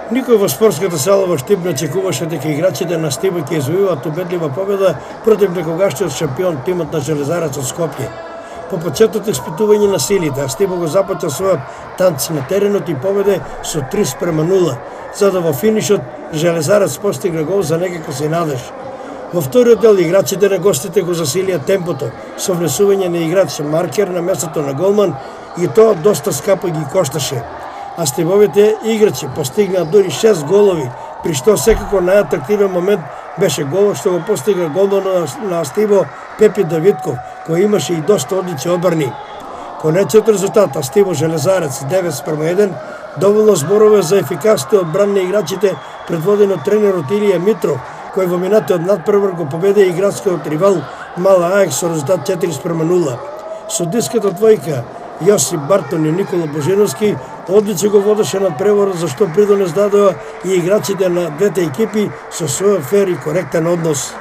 Никој во спортската сала во Штип не очекуваше дека играчите на Стиба ќе извојуваат убедлива победа против некогашниот шампион тимот на Железарец од Скопје. По почетното испитување на силите, Стиба го започна својот танц на теренот и победе со 3:0, за да во финишот Железарец постигна гол за некако се надеж. Во вториот дел играчите на гостите го засилија темпото со внесување на играч маркер на местото на голман и тоа доста скапо ги кошташе. А Стибовите играчи постигнаа дури 6 голови, при што секако најатрактивен момент беше голот што го постигна голманот на Стибо Пепи Давидков, кој имаше и доста одлични одбрани. Конечниот резултат Стибо Железарец 9:1 доволно зборува за ефикасните одбрани на играчите предводени од тренерот Илија Митров, кој во минатиот надпревар го победи играчкиот ривал Мала Аекс со резултат 4:0. Судиската двојка Јосип Бартон и Никола Божиновски одлично го водеше надпреварот, за што придонес дадоа и играчите на двете екипи со свој фер и коректен однос.